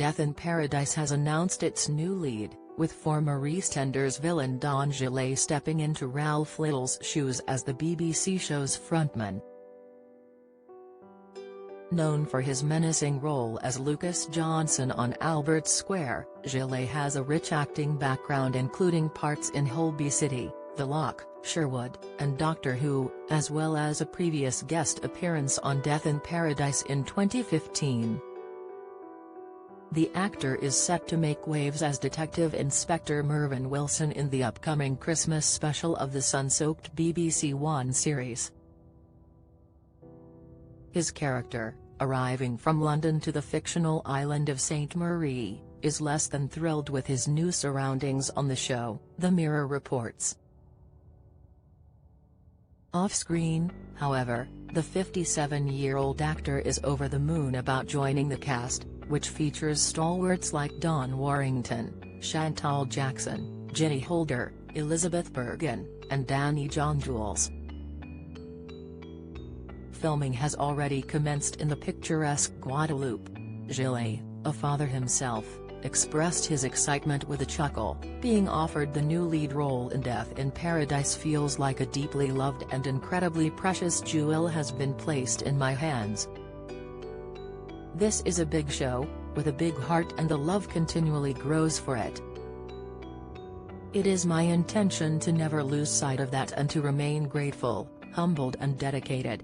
Death in Paradise has announced its new lead, with former EastEnders villain Don Gillet stepping into Ralf Little's shoes as the BBC show's frontman. Known for his menacing role as Lucas Johnson on Albert Square, Gillet has a rich acting background including parts in Holby City, The Lock, Sherwood, and Doctor Who, as well as a previous guest appearance on Death in Paradise in 2015. The actor is set to make waves as Detective Inspector Mervyn Wilson in the upcoming Christmas special of the sun-soaked BBC One series. His character, arriving from London to the fictional island of St. Marie, is less than thrilled with his new surroundings on the show, The Mirror reports. Off-screen, however, the 57-year-old actor is over the moon about joining the cast, which features stalwarts like Dawn Warrington, Chantal Jackson, Ginny Holder, Elizabeth Bergen, and Danny John-Jules. Filming has already commenced in the picturesque Guadeloupe. Gillet, a father himself, expressed his excitement with a chuckle. Being offered the new lead role in Death in Paradise feels like a deeply loved and incredibly precious jewel has been placed in my hands. This is a big show, with a big heart, and the love continually grows for it. It is my intention to never lose sight of that and to remain grateful, humbled and dedicated.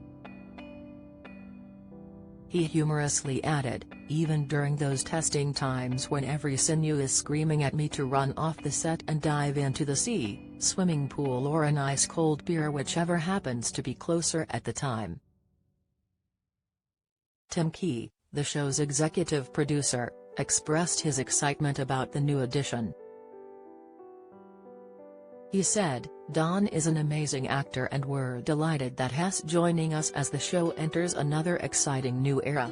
He humorously added, even during those testing times when every sinew is screaming at me to run off the set and dive into the sea, swimming pool or an ice-cold beer, whichever happens to be closer at the time. Tim Key, the show's executive producer, expressed his excitement about the new addition. He said, "Don is an amazing actor and we're delighted that he's joining us as the show enters another exciting new era.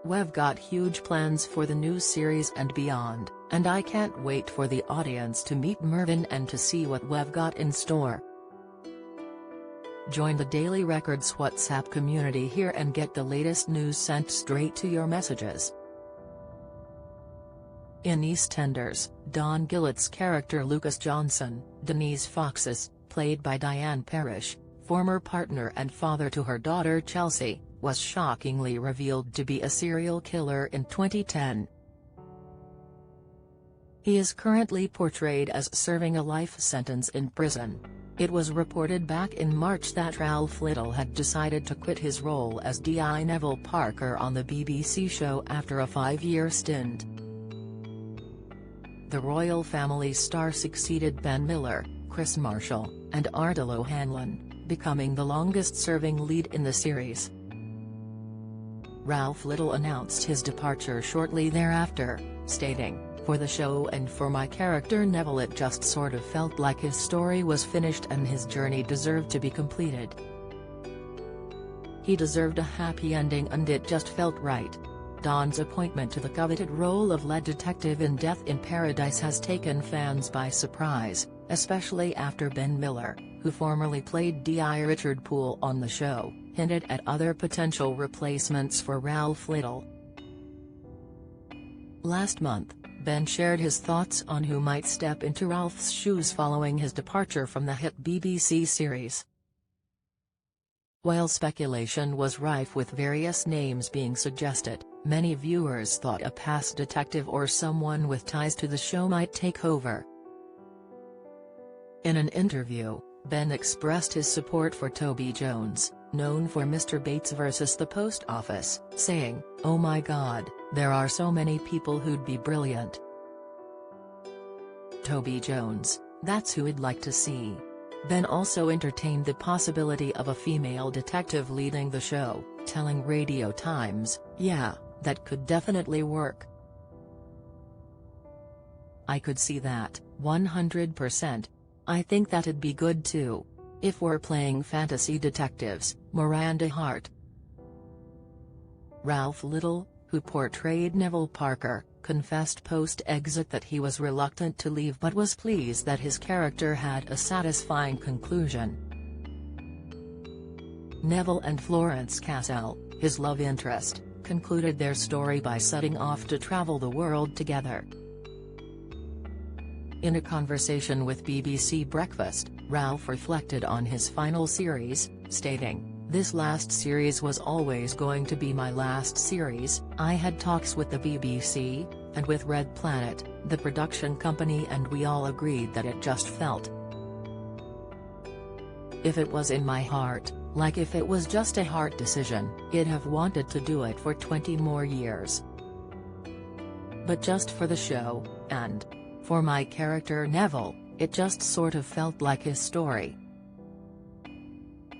We've got huge plans for the new series and beyond, and I can't wait for the audience to meet Mervyn and to see what we've got in store." Join the Daily Records WhatsApp community here and get the latest news sent straight to your messages. In EastEnders, Don Gillet's character Lucas Johnson, Denise Fox's, played by Diane Parrish, former partner and father to her daughter Chelsea, was shockingly revealed to be a serial killer in 2010. He is currently portrayed as serving a life sentence in prison. It was reported back in March that Ralf Little had decided to quit his role as D.I. Neville Parker on the BBC show after a 5-year stint. The royal family star succeeded Ben Miller, Chris Marshall, and Ardal O'Hanlon, becoming the longest-serving lead in the series. Ralf Little announced his departure shortly thereafter, stating, "For the show and for my character Neville, it just sort of felt like his story was finished and his journey deserved to be completed. He deserved a happy ending and it just felt right." Don's appointment to the coveted role of lead detective in Death in Paradise has taken fans by surprise, especially after Ben Miller, who formerly played D.I. Richard Poole on the show, hinted at other potential replacements for Ralf Little. Last month, Ben shared his thoughts on who might step into Ralph's shoes following his departure from the hit BBC series. While speculation was rife with various names being suggested, many viewers thought a past detective or someone with ties to the show might take over. In an interview, Ben expressed his support for Toby Jones, known for Mr. Bates vs. the Post Office, saying, "Oh my God, there are so many people who'd be brilliant. Toby Jones, that's who I'd like to see." Ben also entertained the possibility of a female detective leading the show, telling Radio Times, "Yeah, that could definitely work. I could see that, 100%. I think that'd be good too. If we're playing fantasy detectives." Miranda Hart. Ralf Little, who portrayed Neville Parker, confessed post-exit that he was reluctant to leave but was pleased that his character had a satisfying conclusion. Neville and Florence Cassell, his love interest, concluded their story by setting off to travel the world together. In a conversation with BBC Breakfast, Ralf reflected on his final series, stating, "This last series was always going to be my last series. I had talks with the BBC, and with Red Planet, the production company, and we all agreed that it just felt if it was in my heart, like if it was just a heart decision, I'd have wanted to do it for 20 more years. But just for the show, and for my character Neville, it just sort of felt like his story.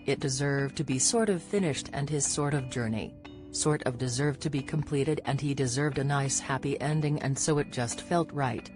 It deserved to be sort of finished, and his sort of journey sort of deserved to be completed, and he deserved a nice happy ending, and so it just felt right."